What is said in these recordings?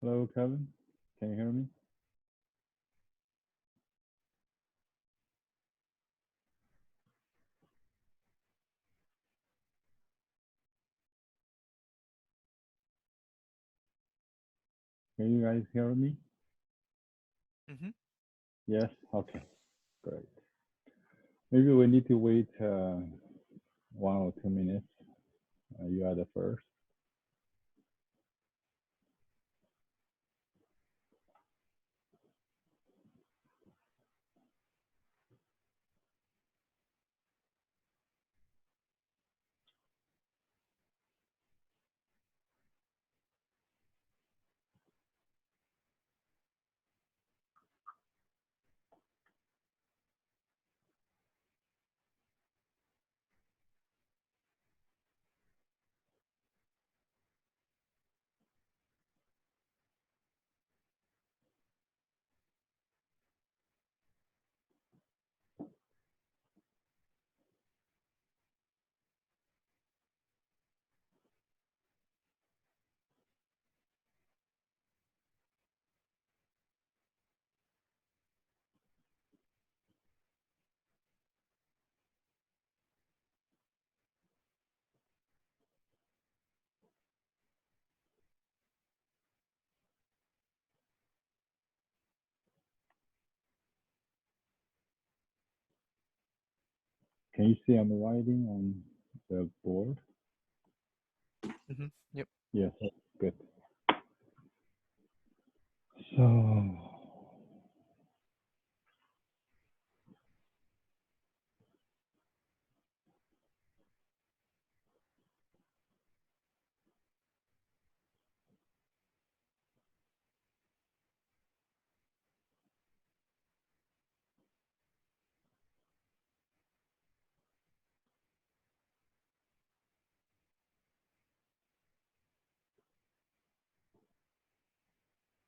Hello, Kevin. Can you hear me? Can you guys hear me? Mm-hmm. Yes? Okay, great. Maybe we need to wait 1 or 2 minutes. You are the first. Can you see I'm writing on the board? Mm-hmm. Yep. Yes, good. So,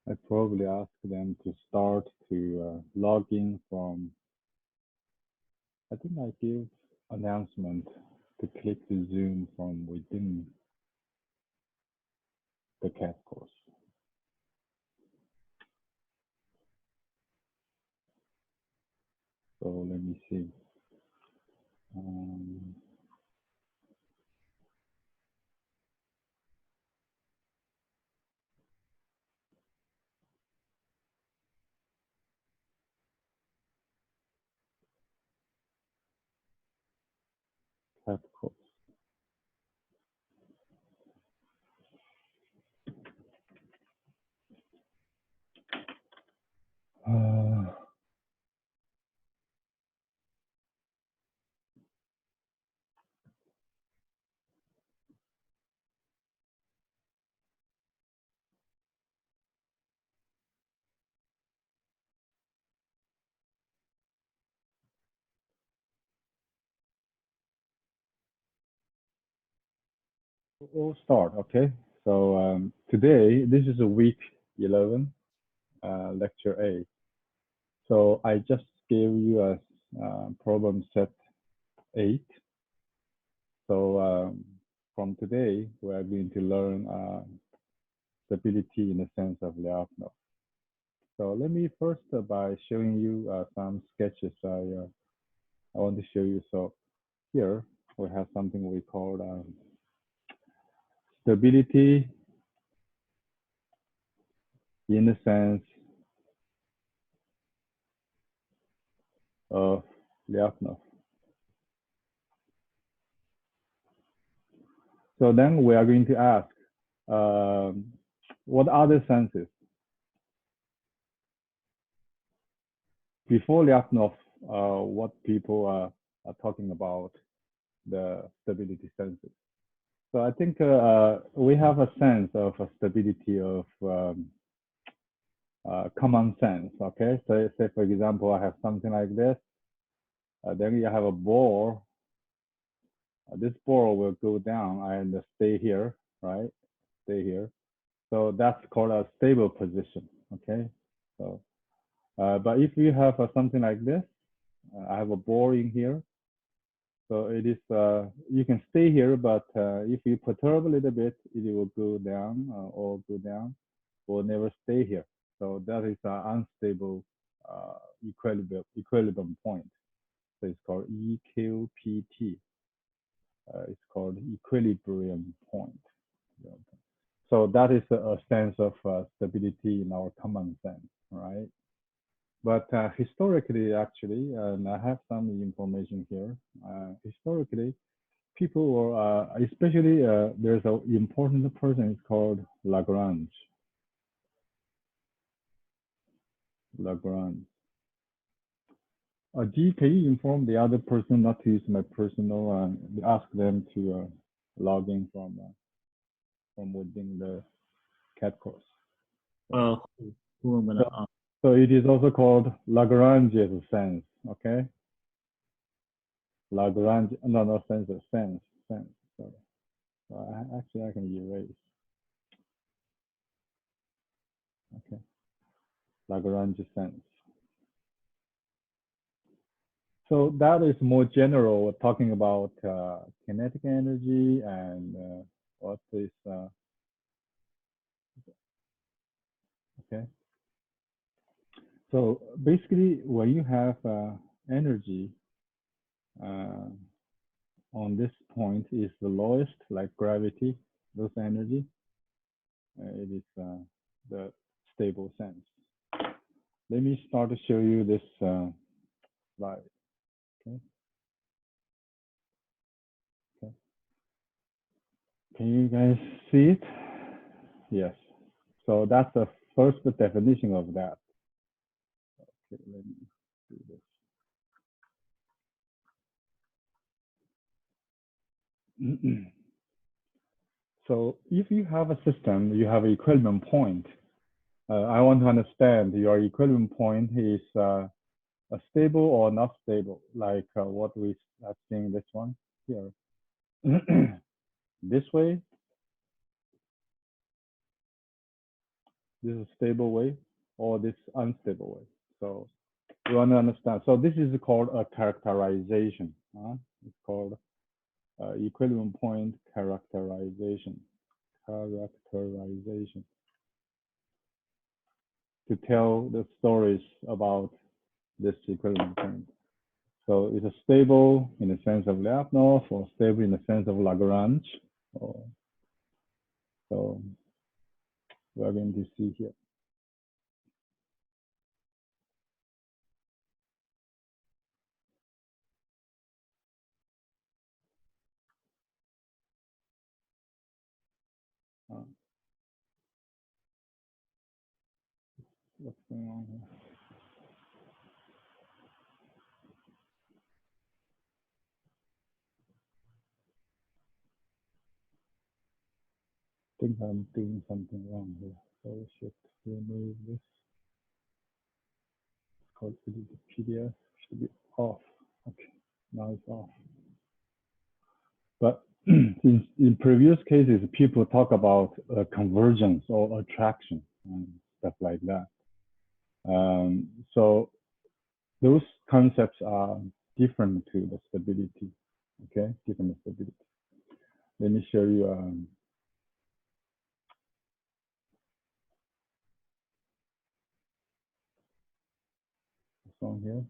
I probably ask them to start to log in from, I think I give announcement to click the Zoom from within the CAT course. So let me see. Um, CAT course. Uh, we'll start, okay? So today, this is a week 11, lecture A. So I just gave you a problem set 8. So from today, we are going to learn stability in the sense of Lyapunov. So let me first by showing you some sketches I want to show you. So here we have something we call stability in the sense of Lyapunov. So then we are going to ask, what other senses? Before Lyapunov, what people are talking about the stability senses. So I think we have a sense of a stability of common sense. Okay, so say for example, I have something like this. Then you have a ball. This ball will go down and stay here, right? Stay here. So that's called a stable position. Okay, so but if you have something like this, I have a ball in here. So it is, you can stay here, but if you perturb a little bit, it will go down or go down. will never stay here. So that is an unstable equilibrium point. So it's called EQPT. It's called equilibrium point. So that is a sense of stability in our common sense, right? But historically, actually, and I have some information here. Historically, people were, especially there's an important person. It's called Lagrange. Lagrange. G, can you inform the other person not to use my personal? Ask them to log in from within the CAT course. Who I'm gonna ask? So it is also called Lagrange's sense. Okay. Lagrange, no, sensor, sense. Sorry. So actually, I can erase. Okay. Lagrange sense. So that is more general, talking about kinetic energy and what is okay. So basically, when you have energy on this point is the lowest, like gravity, those energy. It is the stable sense. Let me start to show you this slide. Okay. Okay. Can you guys see it? Yes. So that's the first definition of that. Okay, let me do this. So if you have a system, you have an equilibrium point. I want to understand your equilibrium point is a stable or not stable, like what we are seeing this one here. This way, this is a stable way, or this unstable way. So you want to understand. So this is called a characterization. It's called equilibrium point characterization. Characterization. To tell the stories about this equilibrium point. So it's a stable in the sense of Lyapunov, or stable in the sense of Lagrange. So we're going to see here. What's going on here? I think I'm doing something wrong here. So we should remove this. It's called PDF. Should be off. Okay, now it's off. But in previous cases, people talk about convergence or attraction and stuff like that. So those concepts are different to the stability. Okay, different stability. Let me show you. Song here.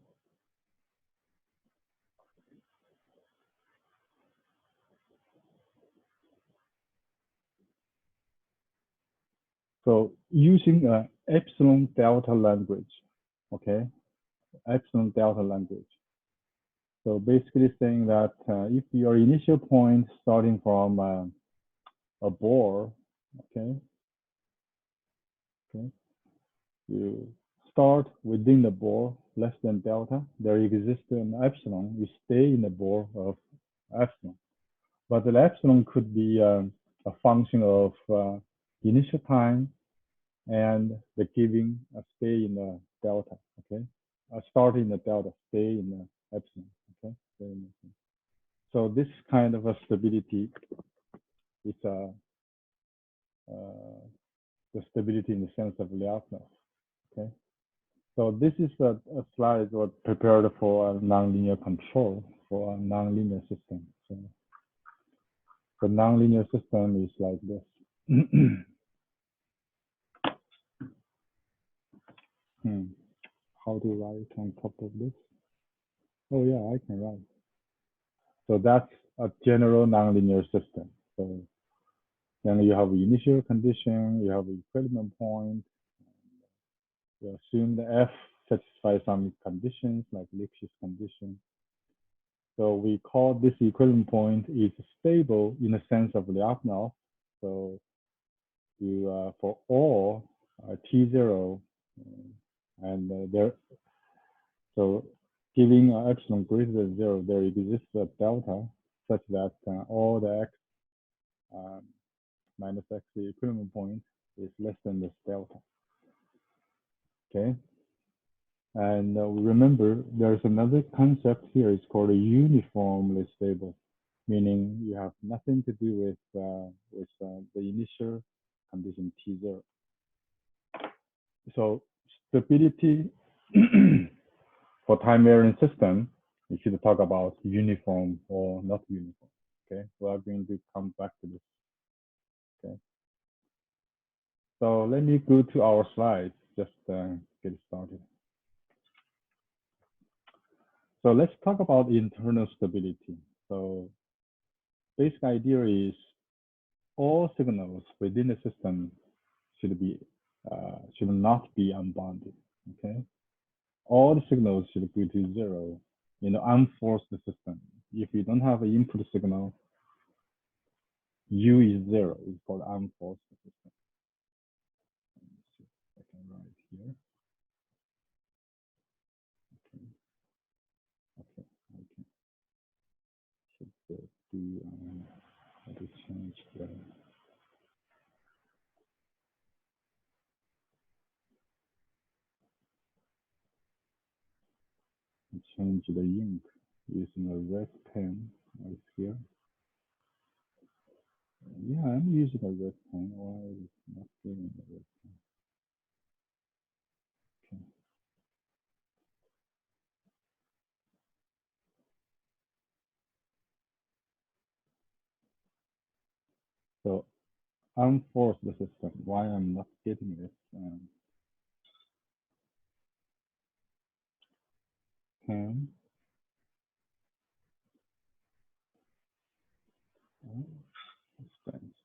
So using epsilon delta language, okay, epsilon delta language. So basically saying that if your initial point starting from a bore, okay, you start within the bore less than delta, there exists an epsilon, you stay in the bore of epsilon. But the epsilon could be a function of initial time and the giving a stay in the delta, okay? Start in the delta, stay in the epsilon, okay? So this kind of a stability is the stability in the sense of Lyapunov, okay? So this is a slide was prepared for a nonlinear control for a nonlinear system. So the nonlinear system is like this. How to write on top of this? Oh yeah, I can write. So that's a general nonlinear system. So then you have initial condition, you have equilibrium point. You assume the F satisfies some conditions like Lipschitz condition. So we call this equilibrium point is stable in the sense of Lyapunov. So you for all T0 and there, so giving epsilon greater than 0, there exists a delta such that all the x minus x equilibrium point is less than this delta. Okay. And remember, there's another concept here. It's called a uniformly stable, meaning you have nothing to do with the initial condition T0. So stability for time-varying system, you should talk about uniform or not uniform. Okay, we are going to come back to this. Okay. So let me go to our slides. Just get started. So let's talk about internal stability. So basic idea is all signals within the system should not be unbounded. Okay, all the signals should go to 0. Unforced system. If you don't have an input signal, U is 0. It's called unforced system. Let me see if I can write here. Okay. Should do how to change the ink using a red pen right here. Yeah, I'm using a red pen. Why is it not giving a red pen? Okay. So unforce the system. Why I'm not getting this? Pen. Oh, strange.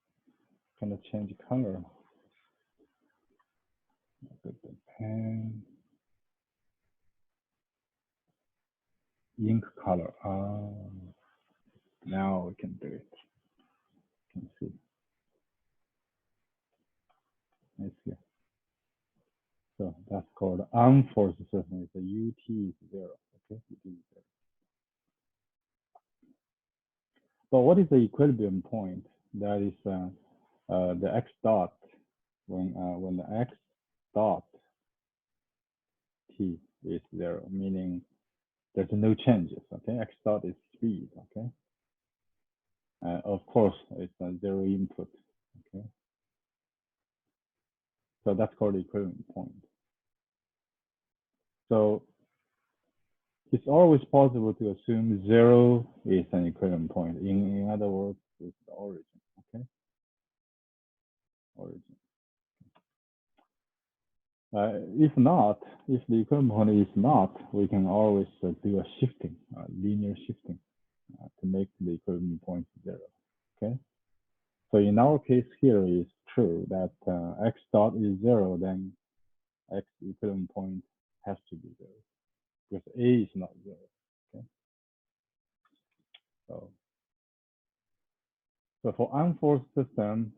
Gonna change color. Look at the pen. Ink color. Now we can do it. You can see. It's here. So that's called unforced system. It's a UT is 0. Okay, UT is 0. So what is the equilibrium point? That is the x dot when the x dot t is 0, meaning there's no changes. Okay, x dot is speed. Okay, of course it's a 0 input. Okay, so that's called the equilibrium point. So it's always possible to assume 0 is an equilibrium point. In other words, it's the origin. Okay, origin. If not, if the equilibrium point is not, we can always do a shifting, linear shifting, to make the equilibrium point 0. Okay. So in our case here, it's true that x dot is 0, then x equilibrium point has to be 0 because a is not 0. Okay. So for unforced system,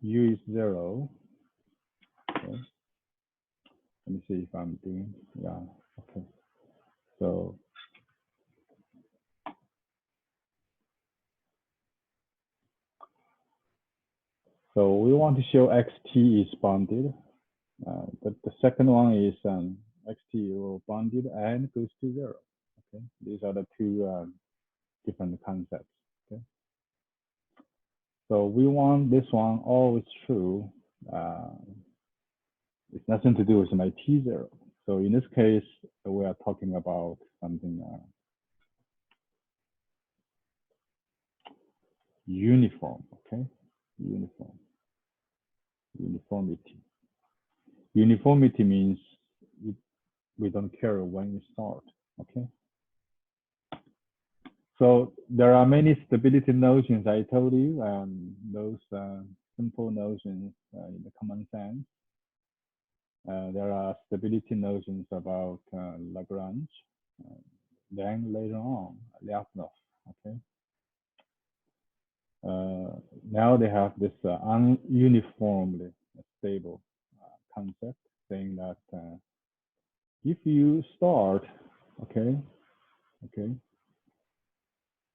u is 0. Okay. Let me see if I'm doing. Yeah. Okay. So we want to show xt is bounded. But the second one is xt will bounded and goes to 0. Okay. These are the two different concepts. Okay. So we want this one always true. It's nothing to do with my T0. So in this case, we are talking about something uniform. Okay, uniformity. Uniformity means we don't care when you start, okay? So there are many stability notions I told you, and those simple notions in the common sense. There are stability notions about Lagrange. Then later on, Lyapunov, okay? Now they have this uniformly stable concept, saying that if you start, okay,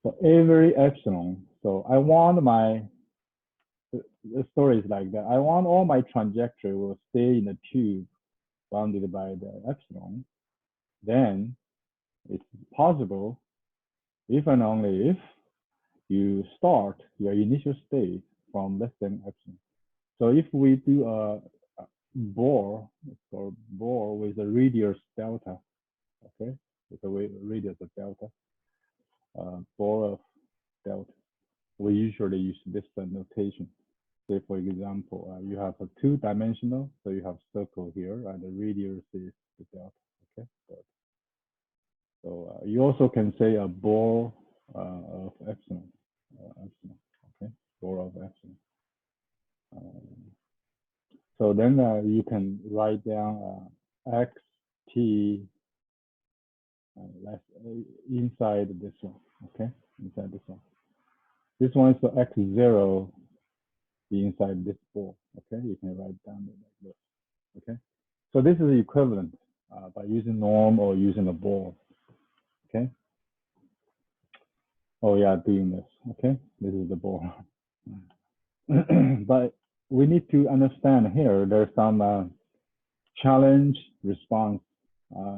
so every epsilon, so I want the story is like that. I want all my trajectory will stay in the tube bounded by the epsilon. Then it's possible if and only if you start your initial state from less than epsilon. So if we do a bore, or bore with a radius delta, okay, with a radius of delta, bore of delta, we usually use this notation. Say, for example, you have a two-dimensional, so you have circle here, and the radius is the delta, okay? So you also can say a bore of epsilon, okay? Bore of epsilon. So then you can write down xt inside this one, okay? Inside this one. This one is the x0 inside this ball, okay? You can write down like this, okay? So this is equivalent by using norm or using a ball, okay? Oh yeah, doing this, okay? This is the ball. But we need to understand here, there's some challenge response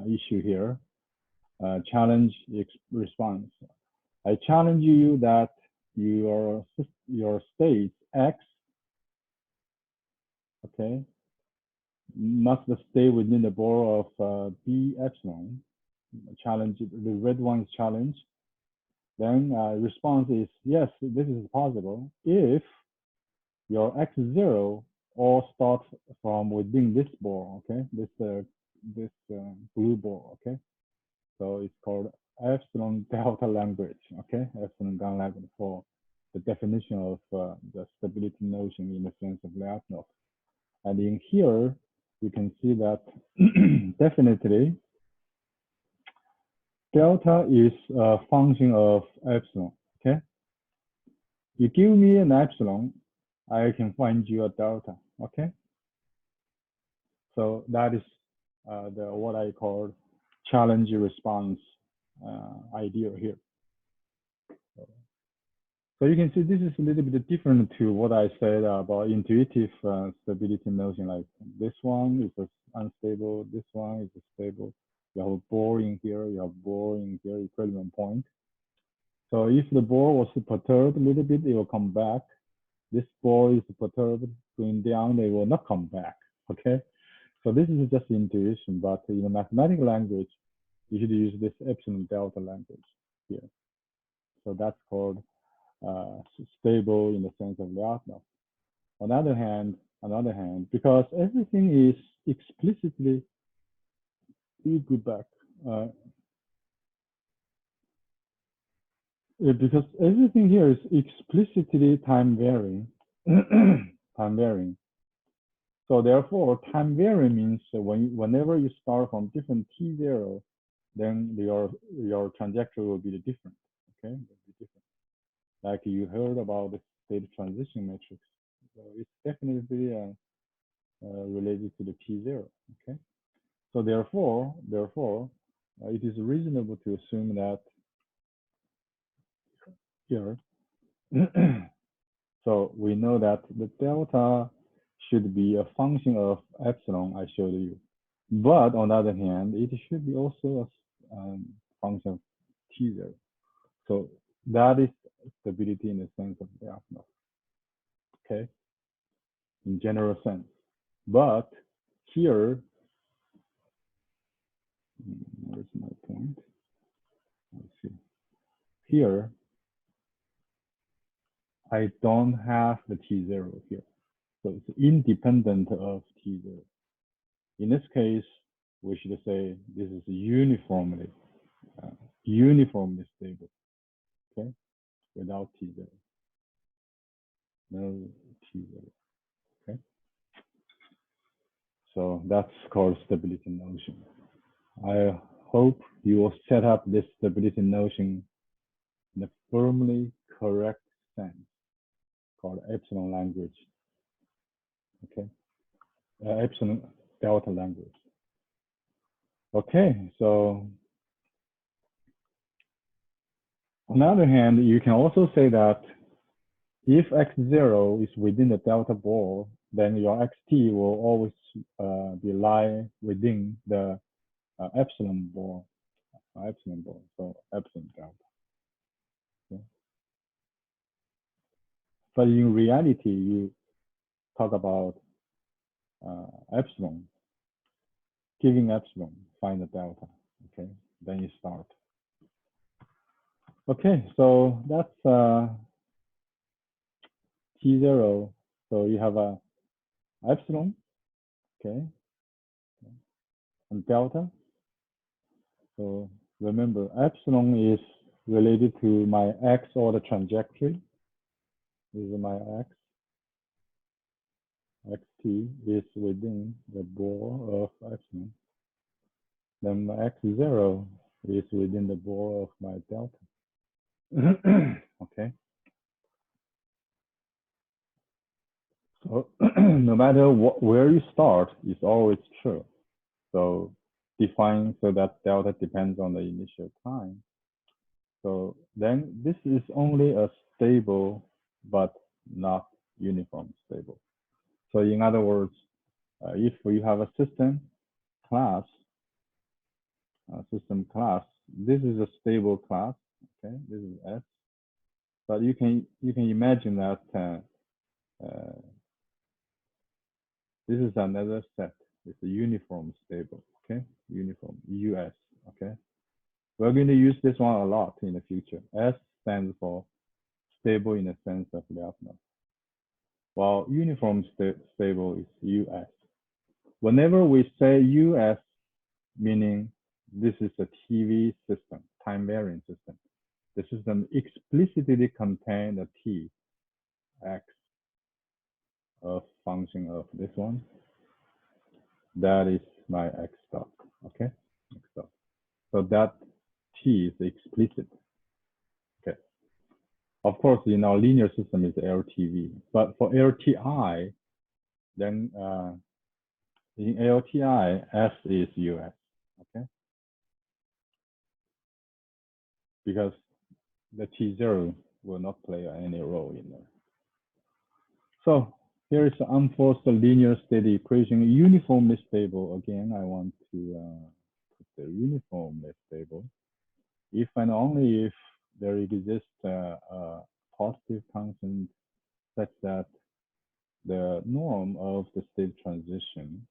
issue here. Challenge response. I challenge you that your state X, okay, must stay within the bore of B epsilon. Challenge, the red one is challenge. Then response is yes, this is possible if your X0 all starts from within this bore, okay, this blue bore, okay. So it's called epsilon delta language, okay, epsilon gun language for the definition of the stability notion in the sense of Lyapunov. And in here, you can see that definitely delta is a function of epsilon, okay? You give me an epsilon, I can find you a delta, okay? So that is what I call challenge response idea here. So you can see this is a little bit different to what I said about intuitive stability notion. Like this one is unstable, this one is stable. You have a bore in here, you have a bore in here, equilibrium point. So if the bore was perturbed a little bit, it will come back. This bore is perturbed, going down, they will not come back, okay? So this is just intuition, but in the mathematical language, you should use this epsilon delta language here. So that's called stable in the sense of Lyapunov. On the other hand, because everything is explicitly, you go back, because everything here is explicitly time varying, time varying. So therefore, time varying means whenever you start from different t0, then your trajectory will be different. Okay, will be different. Like you heard about the state transition matrix, so it's definitely related to the t0. Okay, so therefore, it is reasonable to assume that here. So we know that the delta should be a function of epsilon I showed you. But on the other hand, it should be also a function of t0. So that is stability in the sense of Lyapunov, okay, in general sense. But here, where's my point? Let's see. Here, I don't have the t0 here. So it's independent of t0. In this case, we should say this is uniformly stable, okay, without T0, no T0, okay. So that's called stability notion. I hope you will set up this stability notion in a firmly correct sense called epsilon language, okay, epsilon delta language. Okay, so on the other hand, you can also say that if x0 is within the delta ball, then your xt will always be lie within the epsilon ball, so epsilon delta. Okay. But in reality, you talk about epsilon, giving epsilon, find the delta, okay? Then you start. Okay, so that's T0. So you have a epsilon, okay, and delta. So remember, epsilon is related to my x order trajectory. This is my x. Xt is within the ball of epsilon. Then my x0 is within the ball of my delta. Okay. So no matter where you start, it's always true. So define so that delta depends on the initial time. So then this is only a stable but not uniform stable. So in other words, if you have a system class, this is a stable class. Okay, this is S. But you can imagine that this is another set. It's a uniform stable. Okay, uniform US. Okay, we're going to use this one a lot in the future. S stands for stable in the sense of Lyapunov, while uniform stable is US. Whenever we say US, meaning this is a TV system, time varying system. The system explicitly contains a t, x, of function of this one. That is my x dot, okay? X dot. So that t is explicit, okay? Of course, in our linear system is LTV, but for LTI, then in LTI, S is US, okay? Because the T0 will not play any role in there. So here is the unforced linear steady equation, uniformly stable. Again, I want to put the uniformly stable if and only if there exists a positive constant such that the norm of the state transition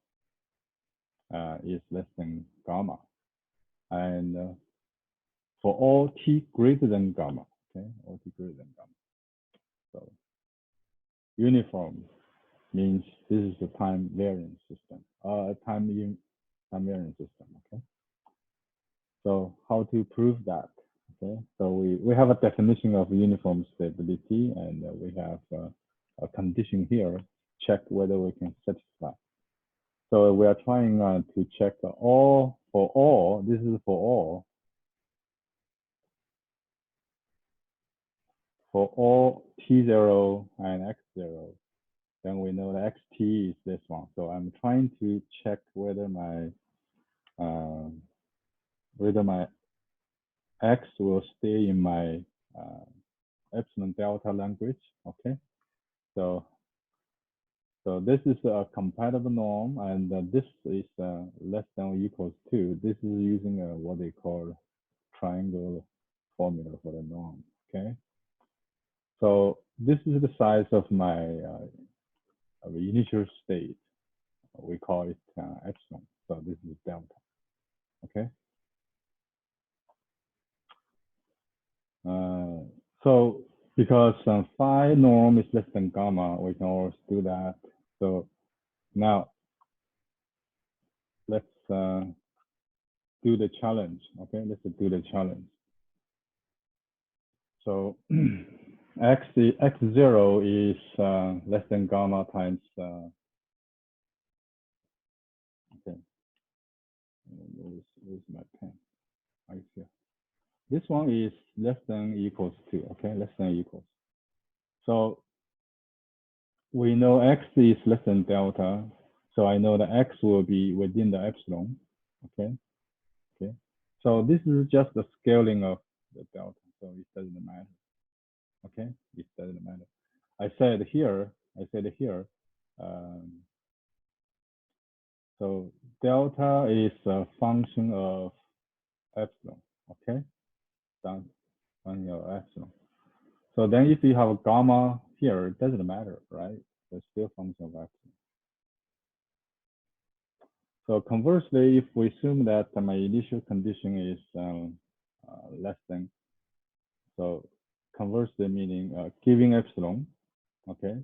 is less than gamma. And for all t greater than gamma, okay, all t greater than gamma. So uniform means this is a time varying system, time varying system, okay? So how to prove that, okay? So we have a definition of uniform stability, and we have a condition here, check whether we can satisfy. So we are trying to check all, for all, this is for all T0 and X0, then we know that xt is this one. So I'm trying to check whether my x will stay in my epsilon delta language. Okay, so this is a compatible norm, and this is less than or equals to. This is using what they call triangle formula for the norm. Okay, so this is the size of my initial state. We call it epsilon. So this is delta. Okay. So because phi norm is less than gamma, we can always do that. So now let's do the challenge. Okay, let's do the challenge. So x0 is less than gamma times. Okay, where's my pen? Right here. This one is less than equals to. Okay, less than equals. So we know x is less than delta. So I know the x will be within the epsilon. Okay. Okay. So this is just the scaling of the delta. So it doesn't matter. Okay, it doesn't matter. I said here. So delta is a function of epsilon. Okay, function of epsilon. So then if you have a gamma here, it doesn't matter, right? It's still function of epsilon. So conversely, if we assume that my initial condition is less than, so conversely meaning giving epsilon, okay,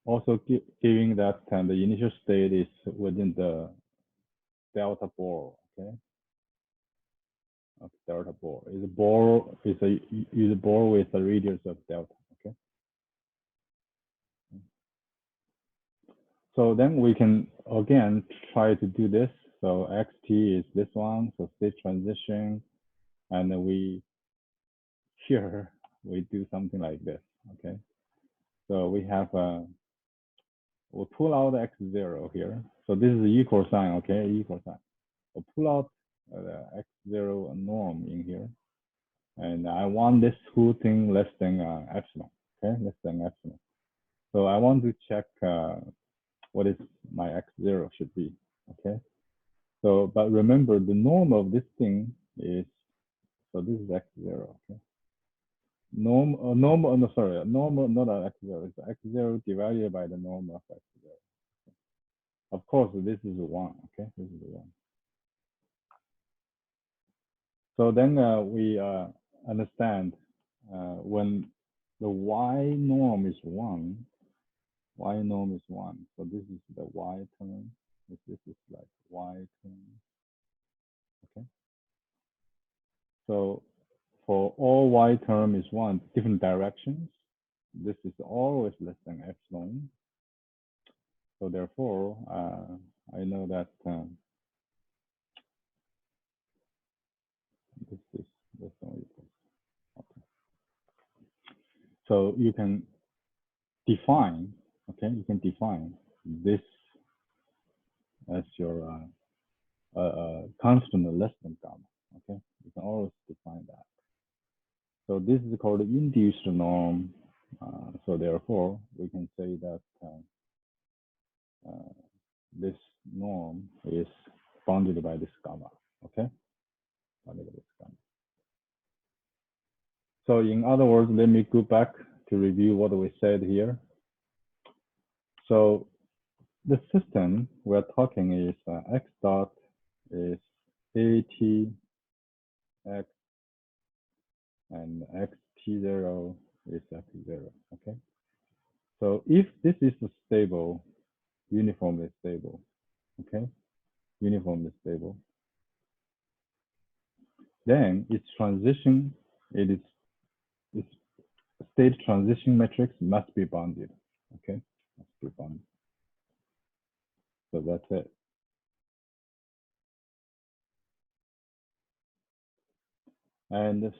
also giving that the initial state is within the delta Bohr, okay, delta Bohr is a Bohr with a radius of delta, okay. So then we can again try to do this. So xt is this one, so state transition, and then we do something like this, okay. So we have we'll pull out x0 here. So this is the equal sign, okay, equal sign. We'll pull out the x0 norm in here, and I want this whole thing less than epsilon, okay, less than epsilon. So I want to check what is my x0 should be, okay. So, but remember the norm of this thing is, so this is x0, okay. Norm, no, sorry, norm not x0, it's x0 divided by the norm of x0. Of course, this is 1, okay, this is 1. So then we understand when the y norm is 1, so this is the y term, this is like y term, okay. So for all y term is 1, different directions, this is always less than epsilon. So therefore, I know that this is less than equals. Okay. So you can define, okay, you can define this as your constant less than gamma, okay? You can always define that. So this is called induced norm. So therefore, we can say that this norm is bounded by this gamma, okay? Bounded by this gamma. So in other words, let me go back to review what we said here. So the system we're talking is x dot is at x and xt0 is x0, okay? So if this is stable, uniformly stable, okay? Uniformly stable, then its transition, its state transition matrix must be bounded, okay? Must be bounded. So that's it. And this,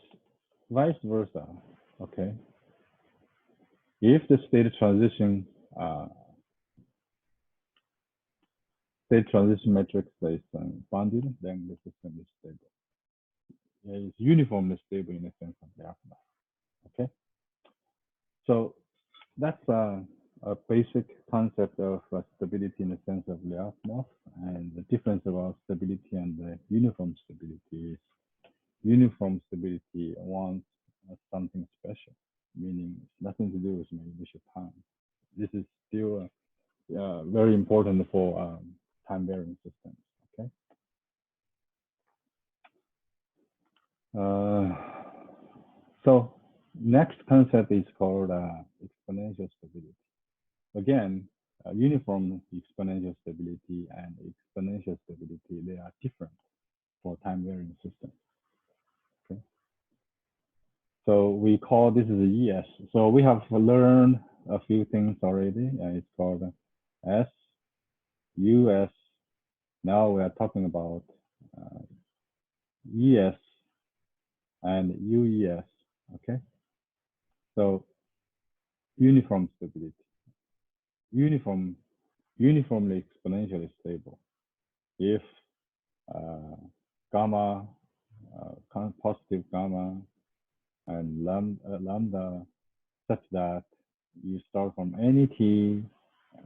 vice versa, okay? If the state transition matrix is bounded, then the system is stable. It's uniformly stable in the sense of Lyapunov. Okay, so that's a basic concept of stability in the sense of Lyapunov, and the difference about stability and the uniform stability is uniform stability wants something special, meaning nothing to do with my initial time. This is still very important for time-varying systems. Okay. So next concept is called exponential stability. Again, uniform exponential stability and exponential stability, they are different. for time varying system. Okay. So we call this is a ES. So we have learned a few things already, and it's called S, US. Now we are talking about ES and UES. Okay. So uniform stability, uniformly exponentially stable. If gamma, positive gamma, and lambda, such that you start from any t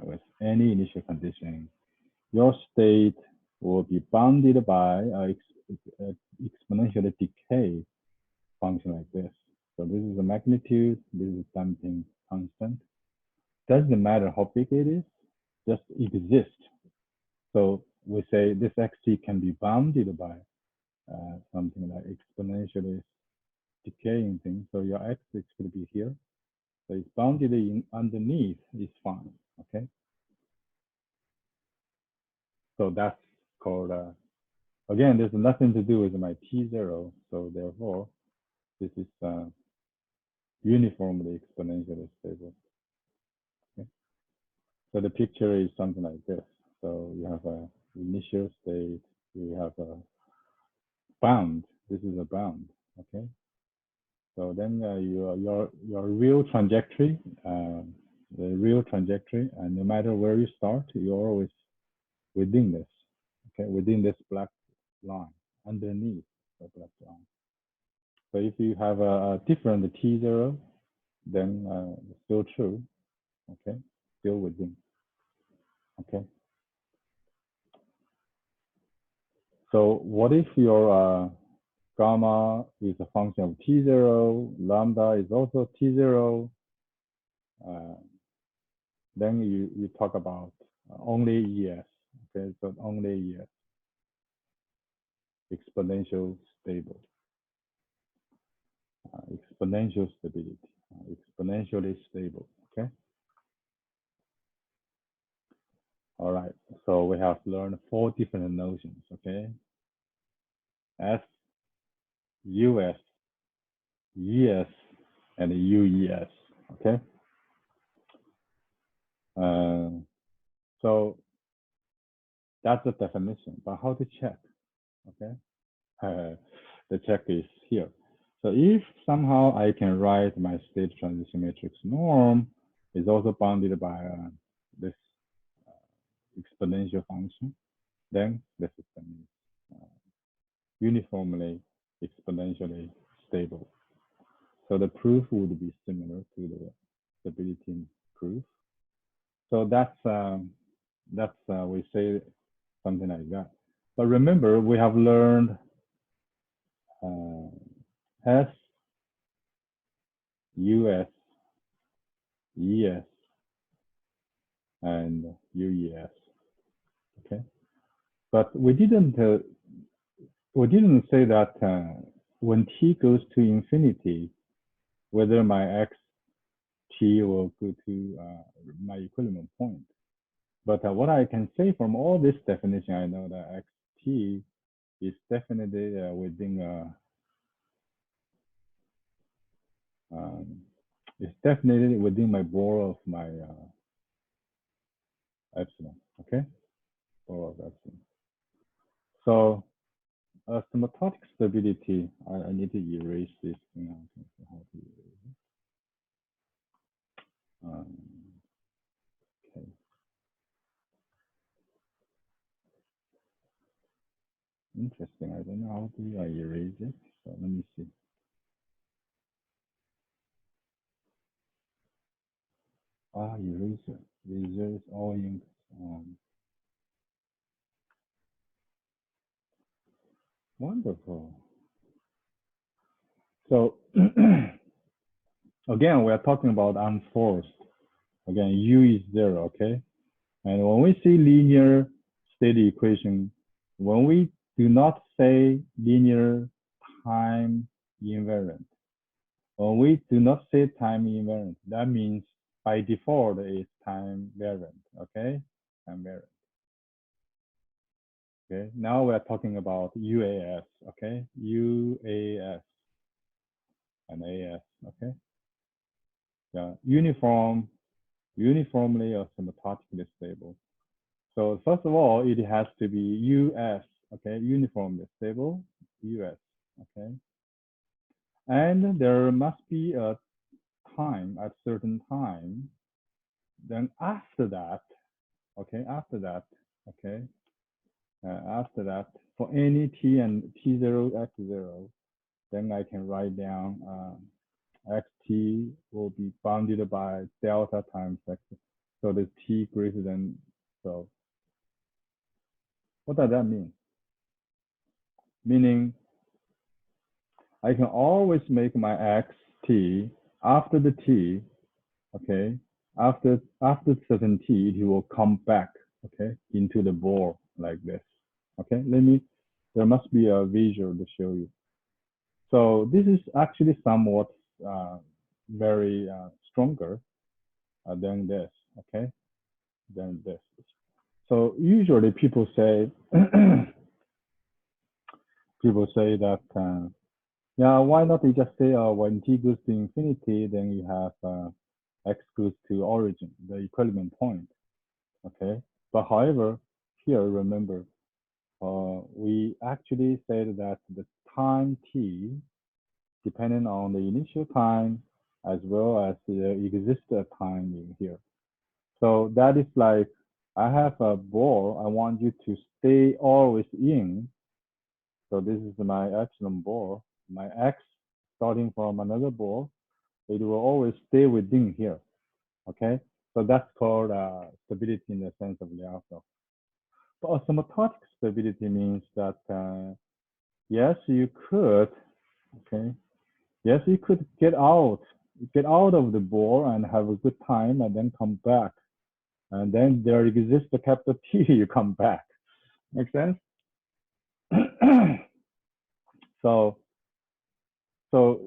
with any initial condition, your state will be bounded by an exponential decay function like this. So this is the magnitude, this is damping constant. Doesn't matter how big it is, just exist. So we say this xt can be bounded by something like exponentially decaying thing. So your x is going to be here. So it's bounded in underneath is fine. Okay. So that's called again. There's nothing to do with my t0. So therefore, this is uniformly exponentially stable. Okay. So the picture is something like this. So you have a initial state. You have a bound. This is a bound. Okay. So then your real trajectory, the real trajectory, and no matter where you start, you're always within this, okay, within this black line, underneath the black line. So if you have a different T0, then it's still true, okay, still within, okay. So what if your gamma is a function of T0, lambda is also T0, then you talk about only ES, okay, so only ES, exponential stable, exponential stability, exponentially stable, okay? All right, so we have learned 4 different notions, okay? S, US, ES, and UES, okay? So that's the definition, but how to check, okay? The check is here. So if somehow I can write my state transition matrix norm is also bounded by this exponential function, then the system is uniformly exponentially stable. So the proof would be similar to the stability proof. So that's we say something like that. But remember, we have learned S, US, ES, and UES. Okay, but we didn't say that when t goes to infinity, whether my xt will go to my equilibrium point. But what I can say from all this definition, I know that xt is definitely within it's definitely within my bore of my epsilon. Okay, bore of epsilon. So asymptotic stability, I need to erase this. You know, how to erase it. Okay. Interesting. I don't know how do I erase it. So let me see. Eraser. Eraser is all ink. Wonderful. So again, we are talking about unforced. Again, U is 0, okay? And when we see linear state equation, when we do not say linear time invariant, when we do not say time invariant, that means by default it's time variant, okay? Time variant. Okay, now we're talking about UAS. Okay, UAS and AS. Okay, yeah, uniformly asymptotically stable. So first of all, it has to be US. Okay, uniformly stable, US. Okay, and there must be a time at certain time. Then after that, okay, after that, for any t and t0 x0, then I can write down xt will be bounded by delta times x. So the t greater than, so what does that mean? Meaning I can always make my xt after the t, okay, after certain t, it will come back, okay, into the ball like this. Okay, there must be a visual to show you. So this is actually somewhat very stronger than this, okay, than this. So usually people say, that, yeah, why not you just say when t goes to infinity, then you have x goes to origin, the equilibrium point, okay? But however, here, remember, we actually said that the time t, depending on the initial time, as well as the existing time in here. So that is like, I have a ball, I want you to stay always in. So this is my epsilon ball, my x starting from another ball, it will always stay within here, okay? So that's called stability in the sense of Lyapunov. But asymptotic stability means that, yes, you could, okay? Yes, you could get out of the ball and have a good time and then come back. And then there exists a capital T, you come back. Make sense? So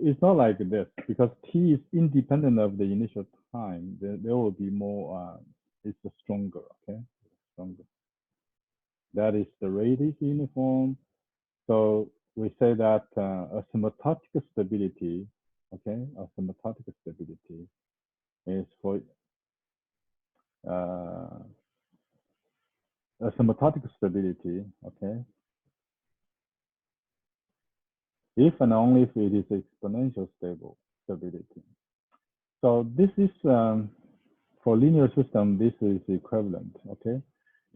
it's not like this, because T is independent of the initial time. There will be more, it's stronger, okay? Stronger. That is the radius uniform. So we say that asymptotic stability, okay? Asymptotic stability is for asymptotic stability, okay? If and only if it is exponential stability. So this is, for linear system, this is equivalent, okay?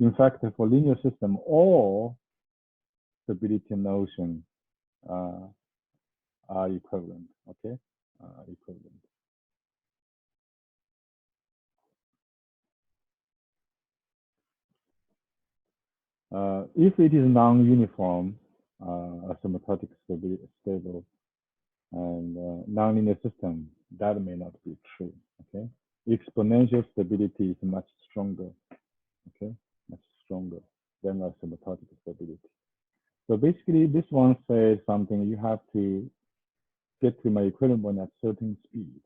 In fact, for linear system, all stability notion are equivalent, okay? Equivalent. If it is non-uniform, asymptotic stable, and nonlinear system, that may not be true, okay? Exponential stability is much stronger, okay? Much stronger than asymptotic stability. So basically, this one says something, you have to get to my equilibrium at certain speed.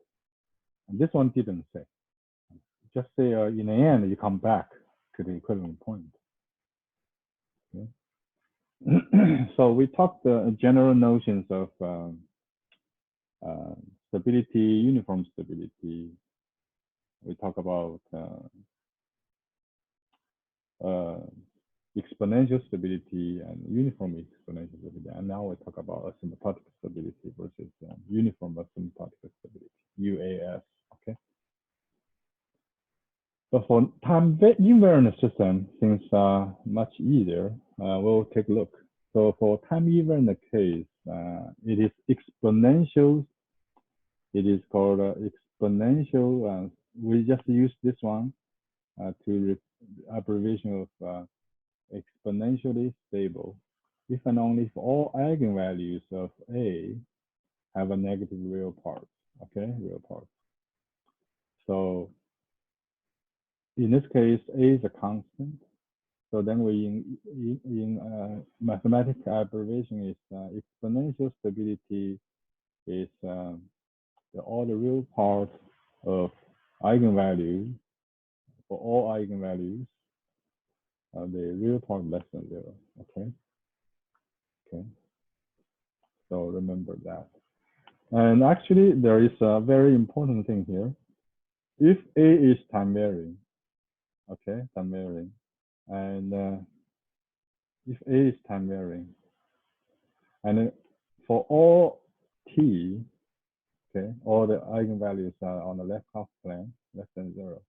And this one didn't say. Just say in the end, you come back to the equilibrium point. Okay? So we talked the general notions of stability, uniform stability. We talk about exponential stability and uniform exponential stability. And now we talk about asymptotic stability versus uniform asymptotic stability, UAS, okay? But for time invariant system, things are much easier. We'll take a look. So for time invariant case, it is exponential. It is called exponential. We just use this one to abbreviation of exponentially stable. If and only if all eigenvalues of A have a negative real part, okay, real part. So in this case, A is a constant. So then we in mathematical abbreviation is exponential stability is all the real parts of eigenvalues for all eigenvalues the real part less than 0. Okay. Okay. So remember that. And actually, there is a very important thing here. If A is time varying, okay, time varying, and if A is time varying, and for all t, okay, all the eigenvalues are on the left half plane, less than 0.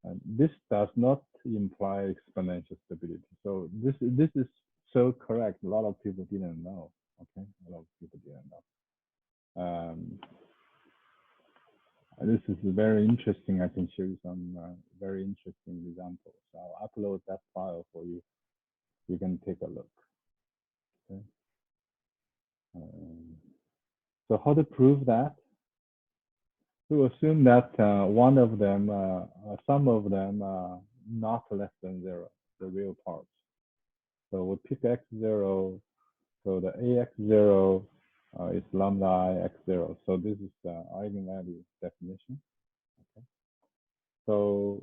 And this does not imply exponential stability. So this is so correct. A lot of people didn't know. Okay, a lot of people didn't know. This is very interesting. I can show you some very interesting examples. I'll upload that file for you. You can take a look. Okay. So how to prove that? To assume that one of them, some of them are not less than 0, the real parts. So we'll pick x0. So the ax0 is lambda I x0. So this is the eigenvalue definition. Okay. So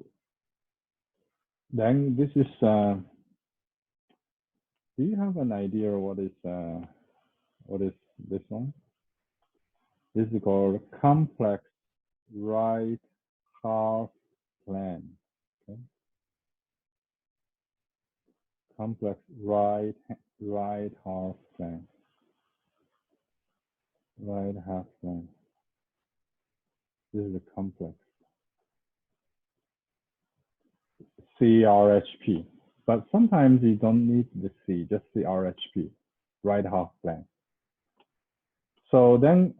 then this is, do you have an idea what is this one? This is called complex right half plane. Okay. Complex right half plane. Right half plane. This is a complex. CRHP. But sometimes you don't need the C, just the RHP, right half plane. So then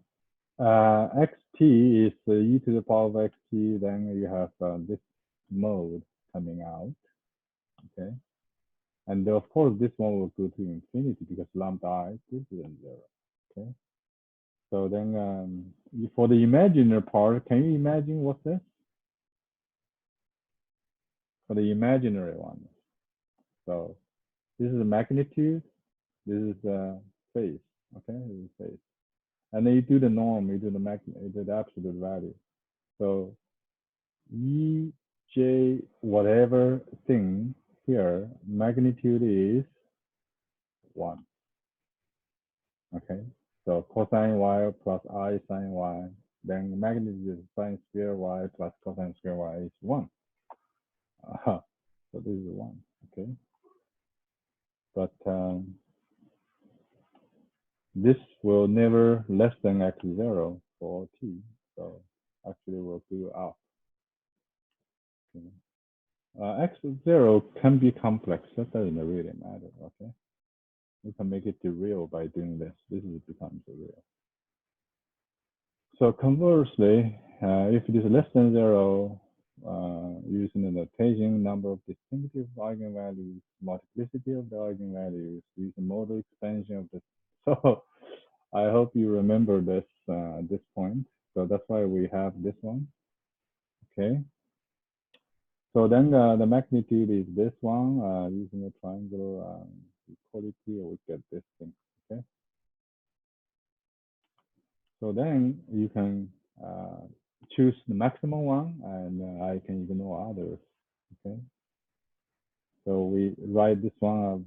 xt is e to the power of xt, then you have this mode coming out, okay? And of course, this one will go to infinity because lambda I is greater than 0, okay? So then for the imaginary part, can you imagine what's this? For the imaginary one. So this is the magnitude, this is the phase, okay? This is phase. And then you do the norm, you do the absolute value. So E, J, whatever thing here, magnitude is 1. Okay, so cosine y plus I sine y, then magnitude is sine square y plus cosine square y is 1. So this is 1, okay? But this will never less than x0 for t, so actually we'll do up. Okay. X0 can be complex, that doesn't really matter, okay? We can make it real by doing this. This becomes real. So conversely, if it is less than 0, using the notation, number of distinctive eigenvalues, multiplicity of the eigenvalues, using modal expansion of the. So I hope you remember this at this point. So that's why we have this one. Okay. So then the magnitude is this one, using a triangular equality, we get this thing, okay? So then you can choose the maximum one, and I can ignore others, okay? So we write this one,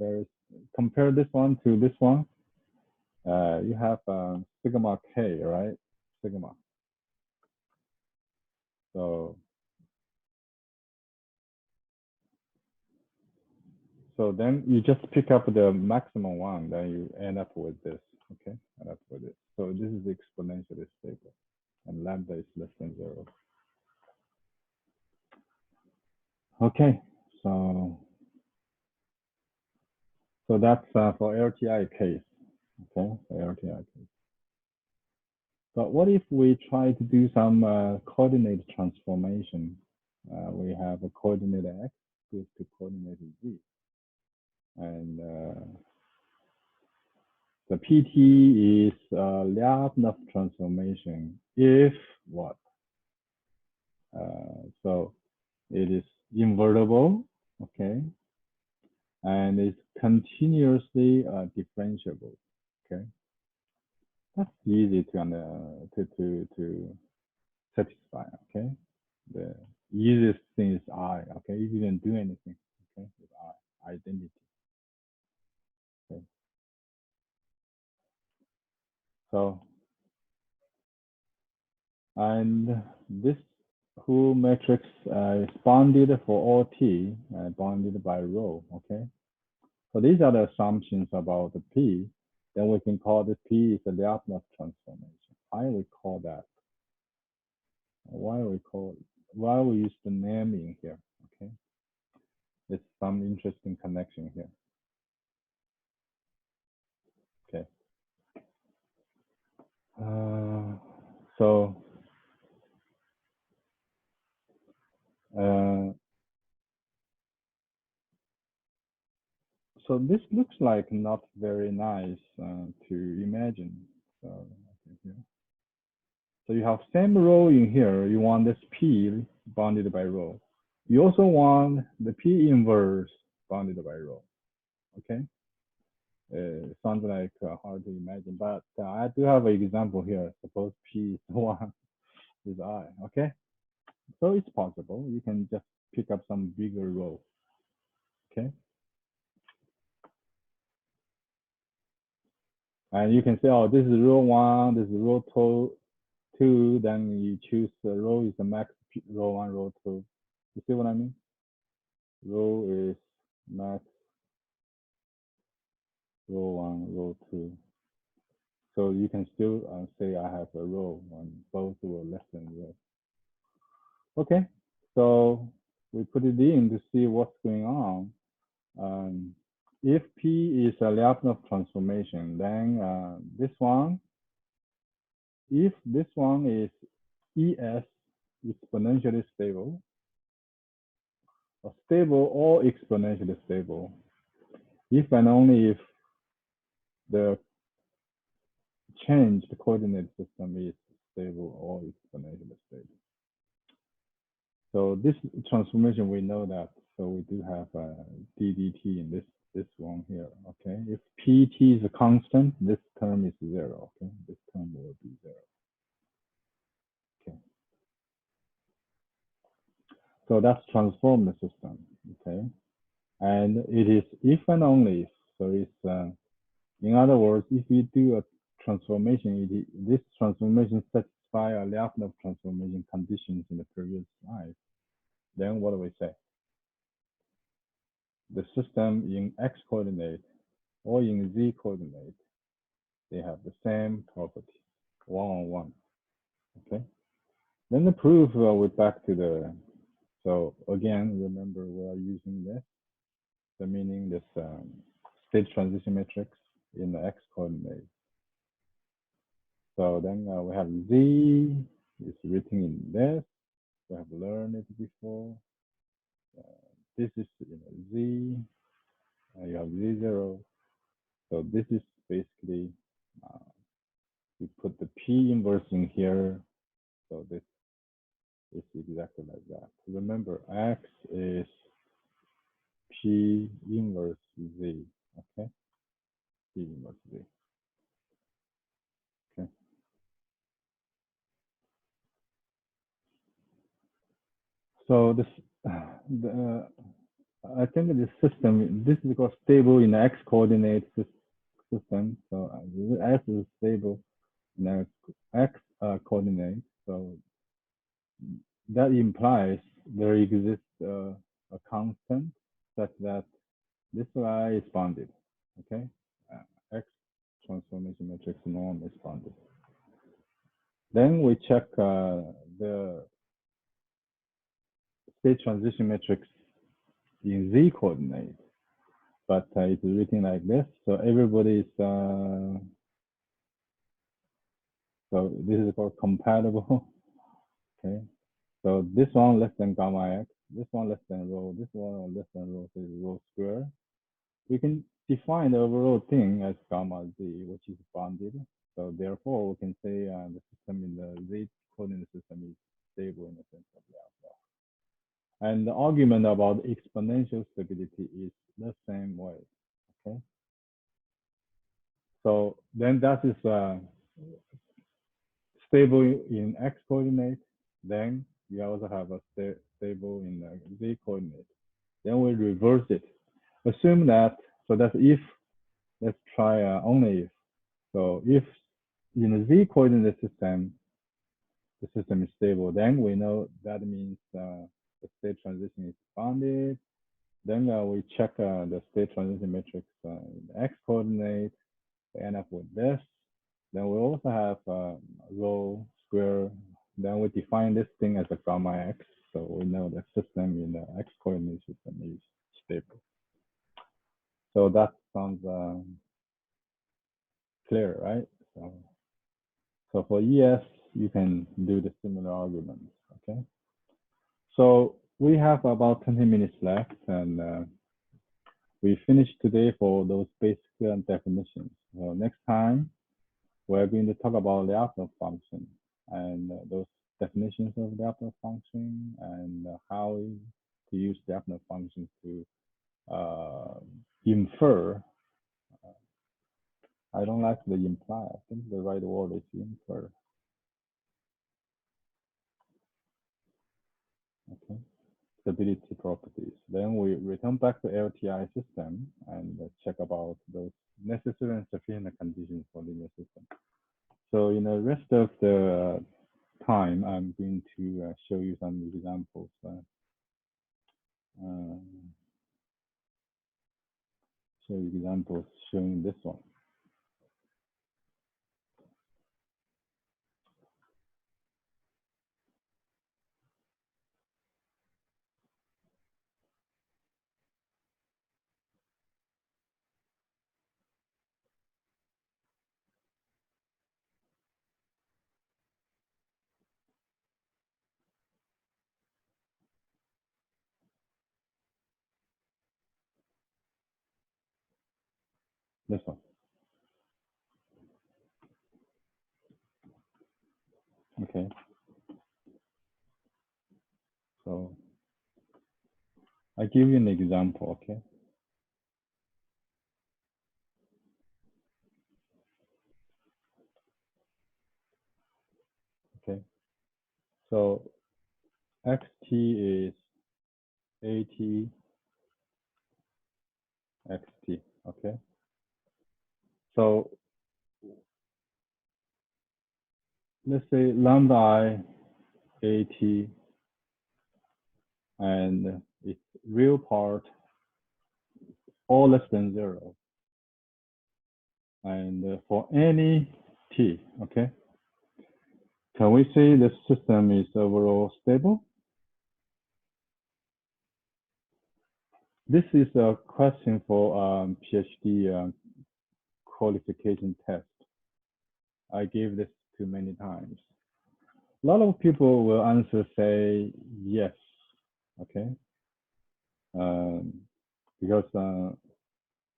compare this one to this one. You have sigma k, right? Sigma. So then you just pick up the maximum one, then you end up with this, okay? End up with it. So this is exponentially stable, and lambda is less than 0. Okay, so that's for LTI case, okay? For LTI case. But what if we try to do some coordinate transformation? We have a coordinate x goes to coordinate z, and the PT is Lyapunov transformation if what? So it is invertible, okay, and it's continuously differentiable, okay. That's easy to satisfy, okay. The easiest thing is I, okay. You didn't do anything, okay, with So, and this whole matrix is bounded for all t, bounded by rho, okay? So these are the assumptions about the P. Then we can call the P is a Lyapunov transformation. Why we call that? Why we use the naming here, okay? There's some interesting connection here. Okay. So this looks like not very nice to imagine. So you have same rho in here. You want this P bounded by rho. You also want the P inverse bounded by rho. Okay. Sounds like hard to imagine, but I do have an example here. Suppose P is 1 is I. Okay. So it's possible. You can just pick up some bigger rho. Okay. And you can say, oh, this is rho 1, this is rho 2, then you choose rho is the max rho 1, rho 2. You see what I mean? Rho is max rho 1, rho 2. So you can still say I have a rho when both were less than 0. Okay, so we put it in to see what's going on. If P is a Lyapunov transformation, then this one, if this one is ES exponentially stable, or stable or exponentially stable, if and only if the changed coordinate system is stable or exponentially stable. So this transformation, we know that. So we do have ddt in this one here. Okay, if pt is a constant, this term is 0. Okay, this term will be 0. Okay. So that's transform the system. Okay, and it is if and only if. So it's in other words, if you do a transformation, this transformation satisfy a Lyapunov transformation conditions in the previous slide, then what do we say? The system in x coordinate or in z coordinate, they have the same property, 1 on 1. Okay. Then the proof, we're back to the. So again, remember we are using this, the meaning this state transition matrix in the x coordinate. So then we have z is written in this. We have learned it before. This is z. You have z0. So this is basically you put the p inverse in here. So this is exactly like that. Remember, x is p inverse z. Okay, p inverse z. Okay. So this, I think the system, this is called stable in the x coordinate system. So x is stable in the x coordinate. So that implies there exists a constant such that this y is bounded. Okay, x transformation matrix norm is bounded. Then we check the state transition matrix in z coordinate, but it's written like this. So everybody is so this is called compatible. Okay, so this one less than gamma x, this one less than rho, this one less than rho, so is rho square. We can define the overall thing as gamma z, which is bounded. So therefore, we can say the system in the z coordinate system is stable in the sense of Lyapunov. And the argument about exponential stability is the same way. Okay. So then that is stable in x coordinate. Then you also have a stable in the z coordinate. Then we reverse it. Assume that, so that's if, let's try only if. So if in a z-coordinate system, the system is stable. Then we know that means the state transition is bounded. Then we check the state transition matrix in the x-coordinate. We end up with this. Then we also have rho square. Then we define this thing as a gamma x. So we know the system in the x-coordinate system is stable. So that sounds clear, right? So for ES, you can do the similar arguments, okay? So we have about 20 minutes left, and we finished today for those basic definitions. So next time, we're going to talk about Lyapunov function and those definitions of Lyapunov function and how to use Lyapunov functions to infer. I don't like the imply. I think the right word is infer. Okay, stability properties. Then we return back to LTI system and check about those necessary and sufficient conditions for linear system. So in the rest of the time, I'm going to show you some examples. Show examples showing this one. This one. Okay. So I give you an example, okay? Okay. So xt is at xt, okay? So let's say lambda I at and its real part all less than 0. And for any t, okay? Can we say the system is overall stable? This is a question for PhD qualification test. I gave this to many times. A lot of people will answer say yes, okay? Because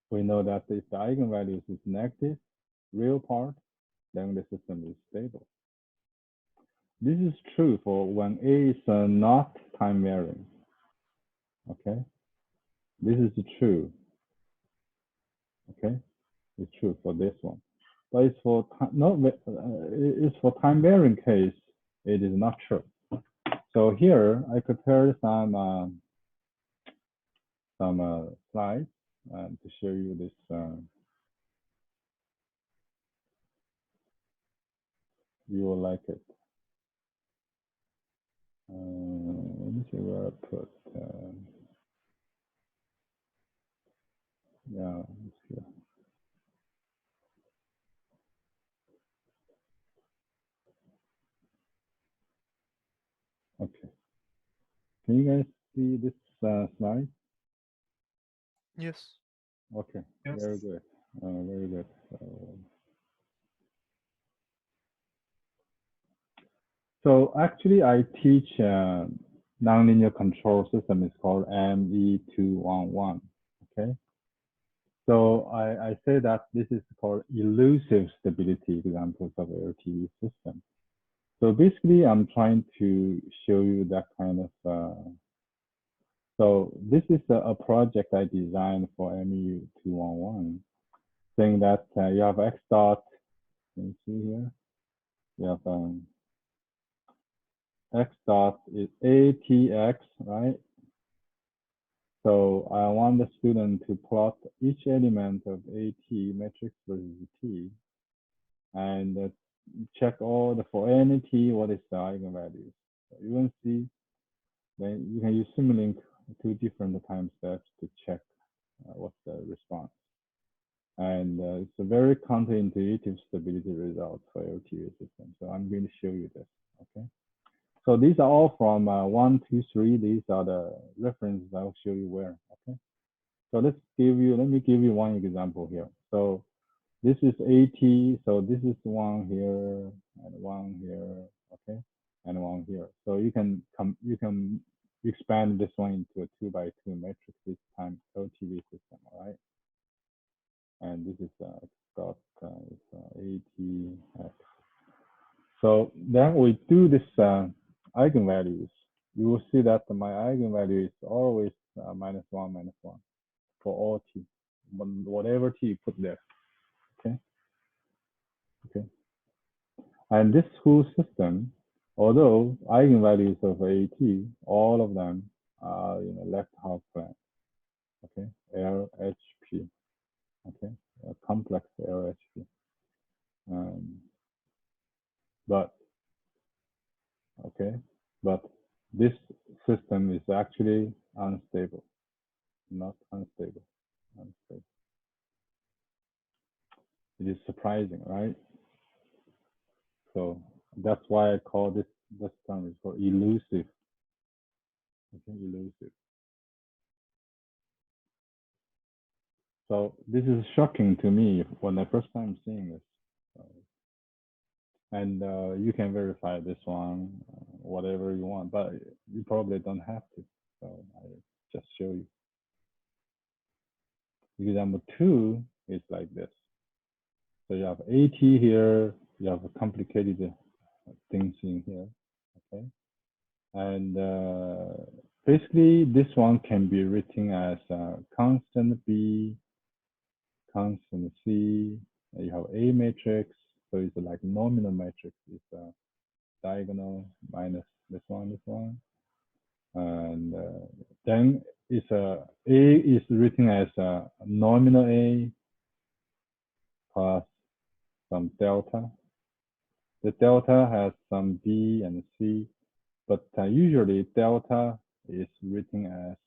we know that if the eigenvalues is negative, real part, then the system is stable. This is true for when A is not time varying, okay? This is true, okay? It's true for this one. But it's for it's for time varying case, it is not true. So here I prepared some slides to show you this. You will like it. Let me see where I put. Yeah, it's here. Okay. Can you guys see this slide? Yes. Okay. Yes. Very good. Very good. So actually, I teach nonlinear control system. It's called ME211. Okay. So I say that this is called elusive stability examples of LTE system. So basically, I'm trying to show you that kind of. So this is a project I designed for ME211, saying that you have x dot. Can you see here? You have x dot is ATX, right? So I want the student to plot each element of AT matrix versus T and check all the, for any t, what is the eigenvalues. So you can see, then you can use Simulink 2 different time steps to check what's the response. And it's a very counterintuitive stability result for LTV system. So I'm going to show you this, okay? So these are all from 1, 2, 3. These are the references I'll show you where, okay? So let me give you one example here. So this is AT, so this is one here and one here, okay? And one here. So you can expand this one into a 2 by 2 matrix this time LTV system, all right? And this is got ATX. So then we do this eigenvalues. You will see that my eigenvalue is always -1, -1 for all t, whatever t you put there. Okay. Okay. And this whole system, although eigenvalues of AT, all of them are left half plane. Okay. LHP. Okay. A complex LHP. But okay, but this system is actually unstable, not unstable, unstable. It is surprising, right? So that's why I call this term is for elusive. Okay, elusive. So this is shocking to me when I first time seeing this. And you can verify this one, whatever you want, but you probably don't have to. So I just show you. Example 2 is like this. So you have AT here, you have complicated things in here, okay? And basically this one can be written as constant B, constant C, you have A matrix, so it's like nominal matrix, it's diagonal minus this one. And then it's A is written as nominal A plus some delta. The delta has some B and C, but usually delta is written as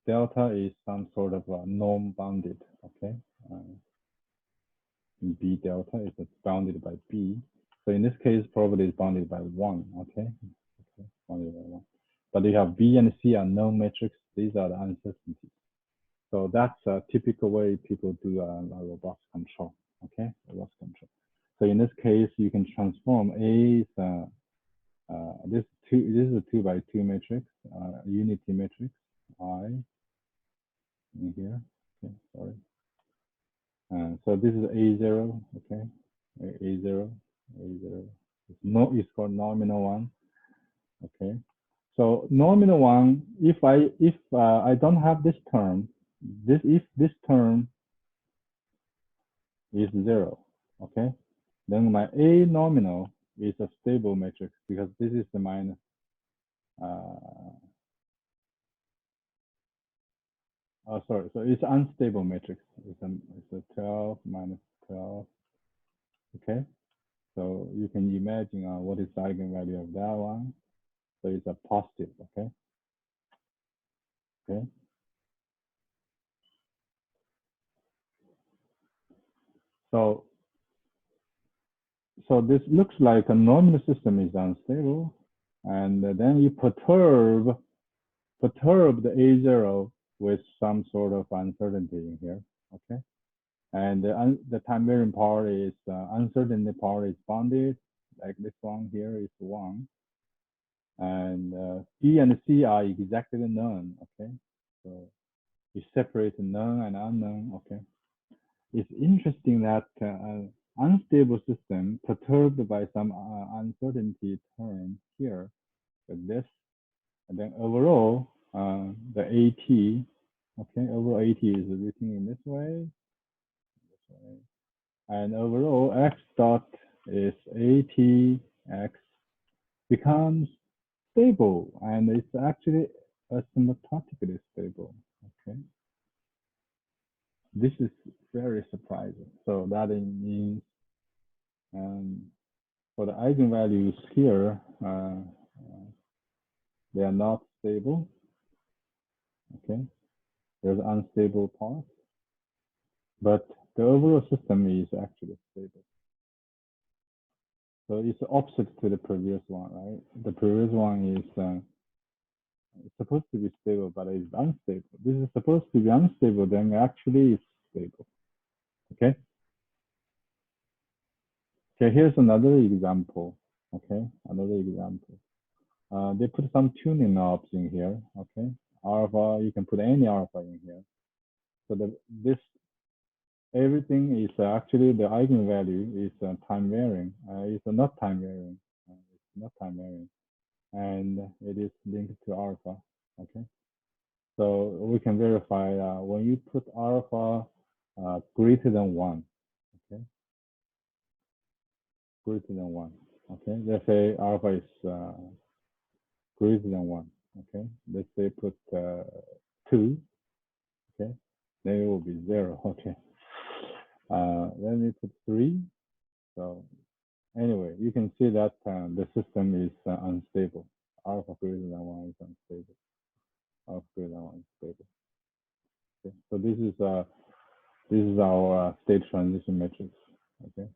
delta is some sort of norm-bounded, okay? B delta is bounded by B. So in this case, probably it's bounded by 1, okay? Bounded by 1. But you have B and C are known metrics. These are the uncertainties. So that's a typical way people do a robust control, okay? Robust control. So in this case, you can transform A is this is a 2 by 2 matrix, unity matrix, I in here. Okay, sorry. So this is A0, okay? A0. It's called nominal one, okay? So nominal one, if I don't have this term, if this term is 0, okay, then my A nominal is a stable matrix because this is the minus. Sorry, so it's unstable matrix. It's a 12 minus 12. Okay, so you can imagine what is the eigenvalue of that one. So it's a positive. Okay. Okay. So this looks like a nominal system is unstable, and then you perturb the A0 with some sort of uncertainty in here. Okay. And the time varying part is uncertainty part is bounded, like this one here is 1. And B and C are exactly known, okay? So you separate known and unknown, okay? It's interesting that unstable system perturbed by some uncertainty term here, with this, and then overall, the AT, okay, overall AT is written in this way. And overall X dot is ATX becomes stable, and it's actually asymptotically stable, okay? this is very surprising. So that means for the eigenvalues here, they are not stable. Okay, there's unstable part, but the overall system is actually stable. So it's opposite to the previous one, right? The previous one is it's supposed to be stable, but it's unstable. This is supposed to be unstable, then actually it's stable. Okay. Okay, here's another example. Okay, another example. They put some tuning knobs in here. Okay, alpha, you can put any alpha in here. So this everything is actually the eigenvalue is time varying. It's not time varying. It's not time varying, and it is linked to alpha. Okay, so we can verify when you put alpha greater than 1. Okay, greater than 1. Okay, let's say alpha is greater than 1. Okay, let's say put 2. Okay, then it will be 0. Okay, then we put 3. So anyway, you can see that the system is unstable. Alpha greater than 1 is unstable. Alpha greater than 1 is stable. Okay, so this is our state transition matrix. Okay.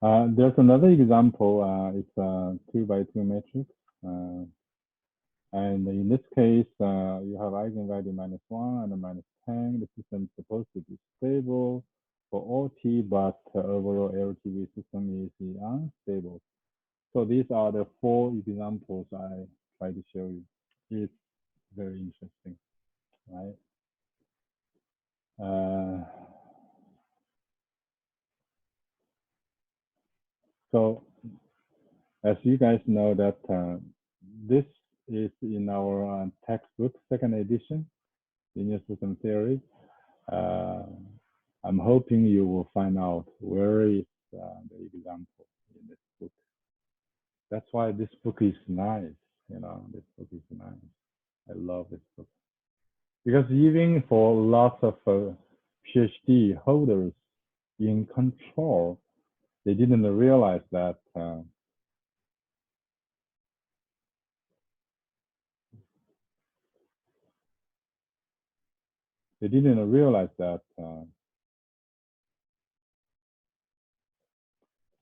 There's another example. It's a 2x2 matrix. And in this case, you have eigenvalue -1 and -10. The system is supposed to be stable for all t, but overall LTV system is unstable. So these are the 4 examples I try to show you. It's very interesting, right? So as you guys know that this is in our textbook, second edition, linear system theory. I'm hoping you will find out where is the example in this book. That's why this book is nice. You know, this book is nice. I love this book because even for lots of PhD holders in control, they didn't realize that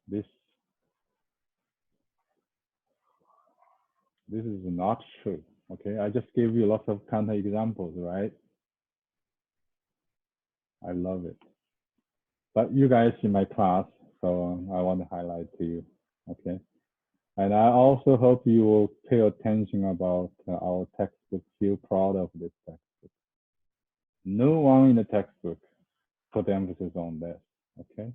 this this is not true. Okay, I just gave you lots of counter examples, right? I love it. But you guys in my class, so I want to highlight to you, okay? And I also hope you will pay attention about our textbook. Feel proud of this textbook. No one in the textbook put emphasis on this, okay?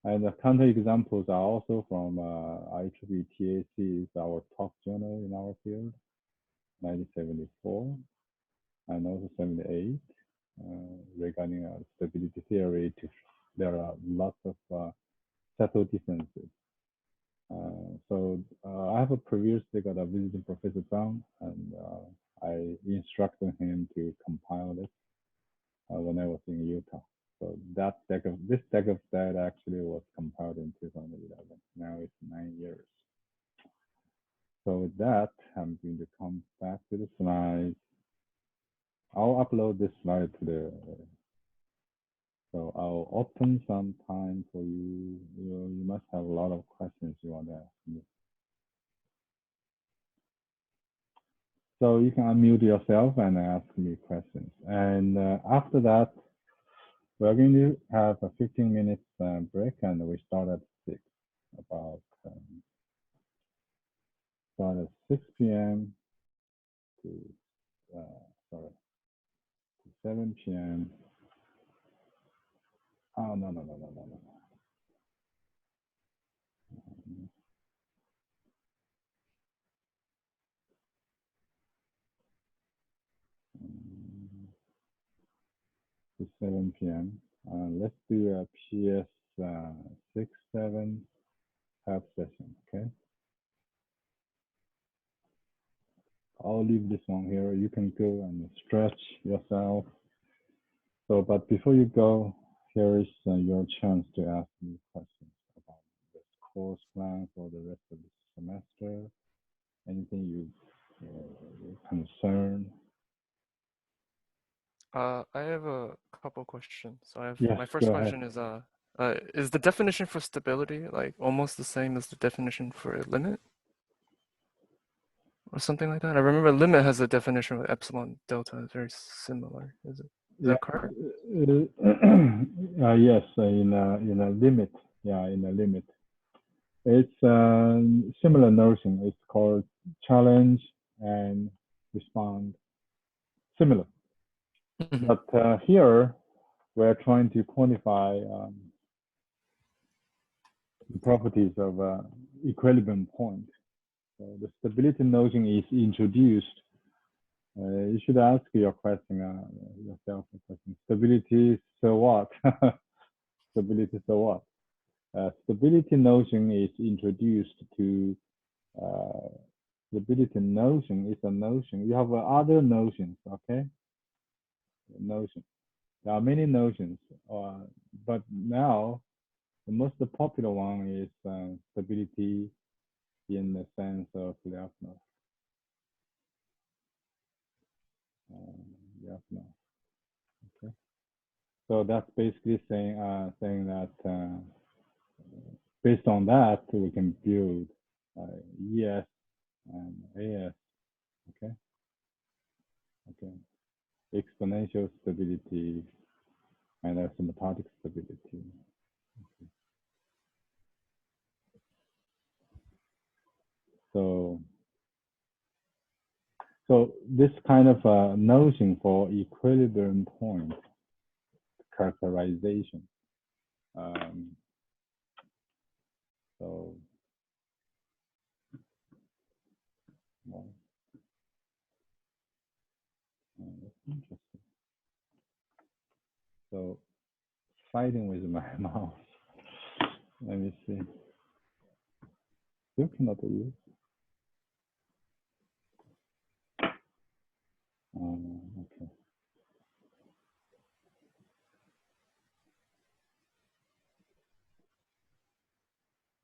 And the counter examples are also from IEEE TAC, is our top journal in our field, 1974, and also 78, regarding stability theory. There are lots of subtle differences. So I have previously got a visiting Professor Zhang, and I instructed him to compile this when I was in Utah. So this deck of data actually was compiled in 2011. Now it's 9 years. So with that, I'm going to come back to the slides. I'll upload this slide to the. So I'll open some time for you. You must have a lot of questions you want to ask me. So you can unmute yourself and ask me questions. And after that, we're going to have a 15 minutes break, and we start at 6, start at 6 p.m. to, to 7 p.m. Oh, no. To 7 p.m. Let's do a PS 6-7 help session, okay? I'll leave this one here. You can go and stretch yourself. So, but before you go, here is your chance to ask me questions about this course plan for the rest of the semester. Anything you concern? I have a couple questions. Yes, My first go ahead. question is the definition for stability like almost the same as the definition for a limit? Or something like that? I remember limit has a definition with epsilon delta. It's very similar. Is Yeah. that correct? Yes, in a limit. Yeah, in a limit. It's similar notion. It's called challenge and respond. Similar. Mhm. But here, we're trying to quantify the properties of equilibrium point. So the stability notion is introduced. You should ask your question yourself. The question: stability, so what? Stability, so what? Stability notion is introduced to stability notion is a notion. You have other notions, okay? Notion. There are many notions, but now the most popular one is stability in the sense of Lyapunov. Lyapunov. Okay. So that's basically saying that based on that we can build ES and AS. Okay. Okay. Exponential stability and asymptotic stability. Okay. So this kind of notion for equilibrium point characterization. So well, that's interesting. So fighting with my mouse. Let me see. Still cannot use. Okay.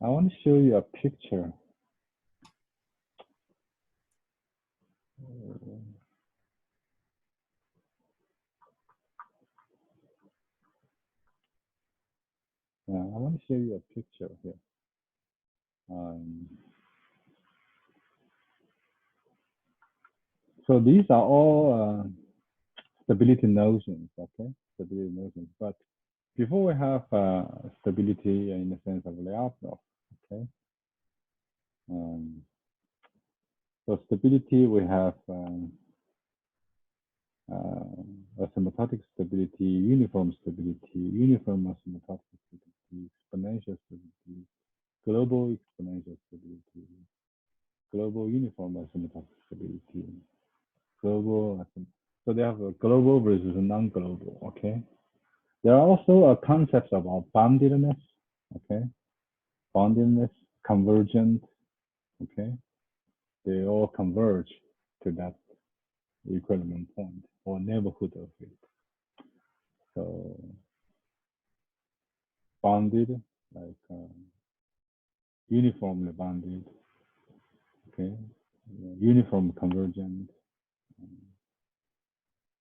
I want to show you a picture. Yeah, I want to show you a picture here. So these are all stability notions, okay? Stability notions. But before we have stability in the sense of Lyapunov, okay? So stability, we have asymptotic stability, uniform asymptotic stability, exponential stability, global exponential stability, global uniform asymptotic stability, global. So they have a global versus a non-global. Okay. There are also concepts about boundedness. Okay. Boundedness, convergent. Okay. They all converge to that equilibrium point or neighborhood of it. So bounded, like uniformly bounded. Okay. Uniform convergent.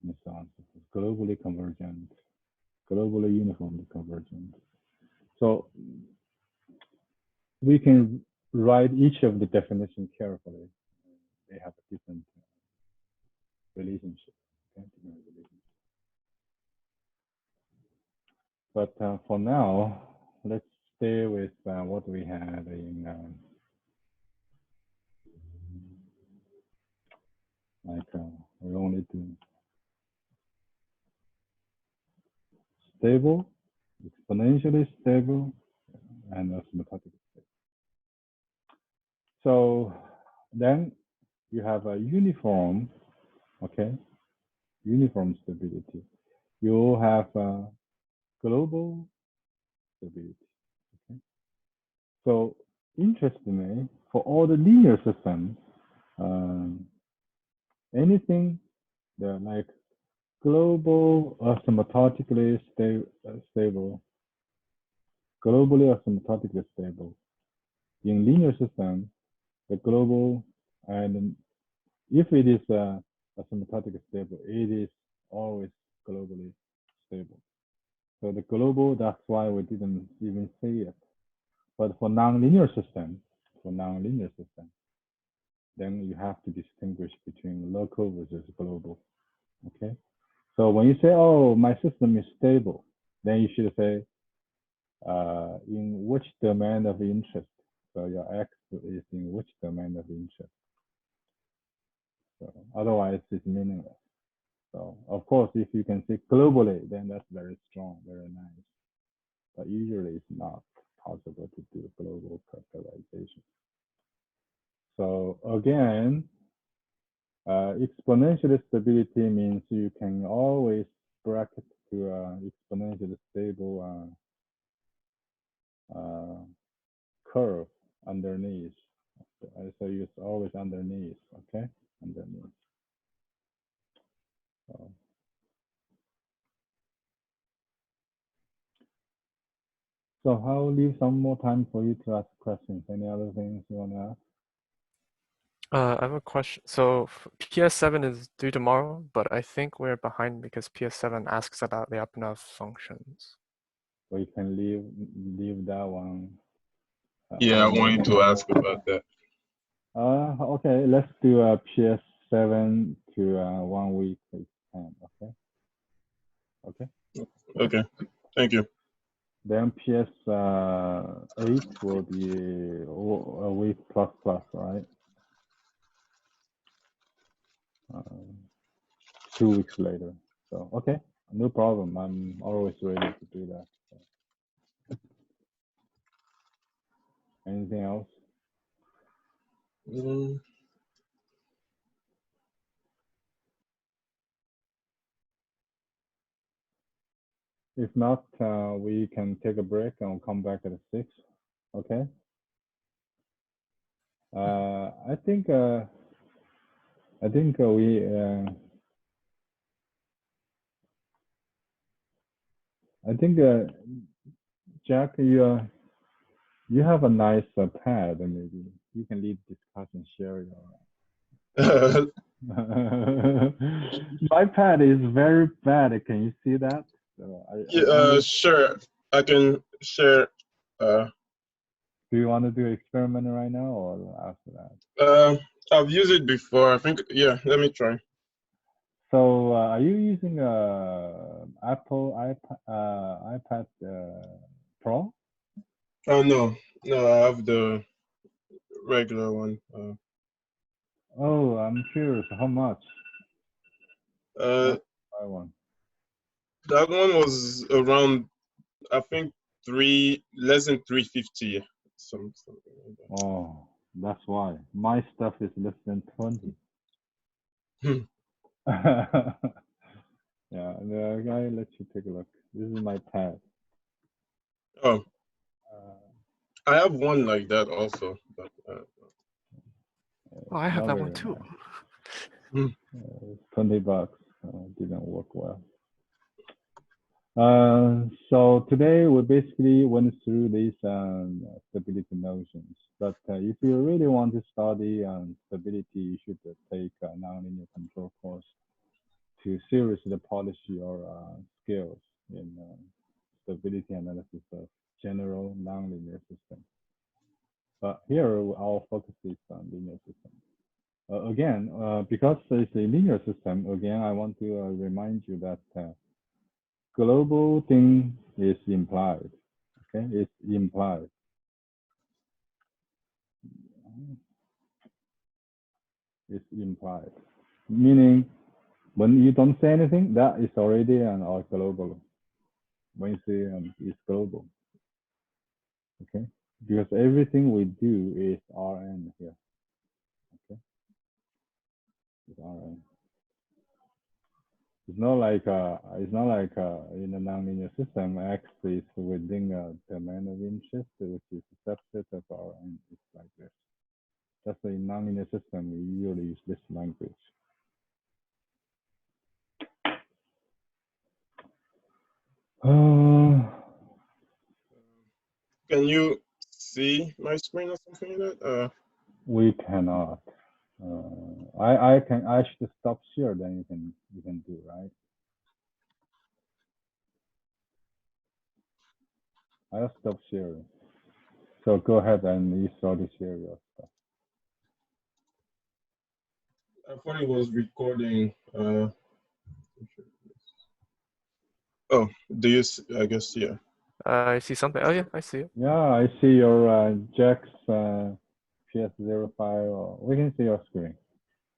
And so on. Globally convergent, globally uniformly convergent. So we can write each of the definitions carefully. They have a different relationship. Okay? But for now, let's stay with what we had in we only do stable, exponentially stable, and asymptotic stable. So then you have a uniform, okay, uniform stability. You have global stability. Okay? So interestingly, for all the linear systems, anything that like global asymptotically stable, globally asymptotically stable. In linear system, the global, and if it is asymptotically stable, it is always globally stable. So the global, that's why we didn't even say it. But for nonlinear system, then you have to distinguish between local versus global. Okay. So when you say, "Oh, my system is stable," then you should say, "In which domain of interest?" So your X is in which domain of interest? So otherwise, it's meaningless. So of course, if you can say globally, then that's very strong, very nice. But usually, it's not possible to do global characterization. So again, exponential stability means you can always bracket to exponentially stable curve underneath. So it's always underneath, okay? Underneath. So I'll leave some more time for you to ask questions. Any other things you want to ask? I have a question. So PS7 is due tomorrow, but I think we're behind because PS7 asks about the Lyapunov functions. So you can leave that one. Yeah, I wanted to ask about that. Okay, let's do a PS7 to 1 week, 10. Okay. Okay. Okay, thank you. Then PS8 will be a week plus, right? 2 weeks later. So, okay, no problem. I'm always ready to do that. So. Anything else? If not, we can take a break and we'll come back at 6. Okay. I think Jack, you have a nice pad, and maybe you can lead discussion, share your. My pad is very bad. Can you see that? So sure. I can share. Do you want to do experiment right now or after that? I've used it before. I think. Yeah. Let me try. So are you using Apple iPad Pro? Oh no, I have the regular one. Oh, I'm curious. How much? That one. one was around, I think, less than 350. Something like that. Oh, that's why my stuff is less than 20. Yeah, I let you take a look. This is my pad. Oh, I have one like that also, but I have that one too. Nice. It's $20. Didn't work well. So today we basically went through these stability notions. But if you really want to study stability, you should take a nonlinear control course to seriously polish your skills in stability analysis of general nonlinear systems. But here our focus is on linear systems. Again, because it's a linear system, again, I want to remind you that global thing is implied. Okay, it's implied. It's implied, meaning when you don't say anything, that is already an global. When you say it's global, okay, because everything we do is Rn here. Okay, it's Rn. It's not like in a nonlinear system, X is within a domain of interest, which is a subset of Rn. It's like this. Just in nonlinear system, we usually use this language. Can you see my screen or something like that? We cannot. I should stop share, then you can do, right? I'll stop sharing. So go ahead and you start to share your stuff. I thought it was recording. Oh, do you? I guess yeah. I see something. Oh yeah, I see it. Yeah, I see your Jack's PS05. Or we can see your screen.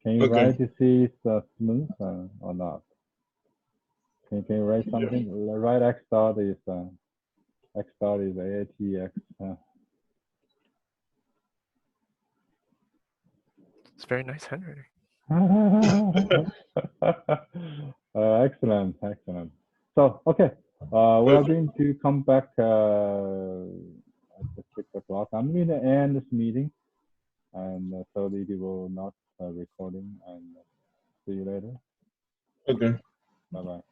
Can you Okay. write to see it's smooth or not? Can you write something? Yeah. Write X dot is AATX. It's very nice handwriting. Excellent, excellent. So, okay, we are going to come back at 6 o'clock. I'm going to end this meeting, and so that it will not recording. And see you later. Okay. Bye bye.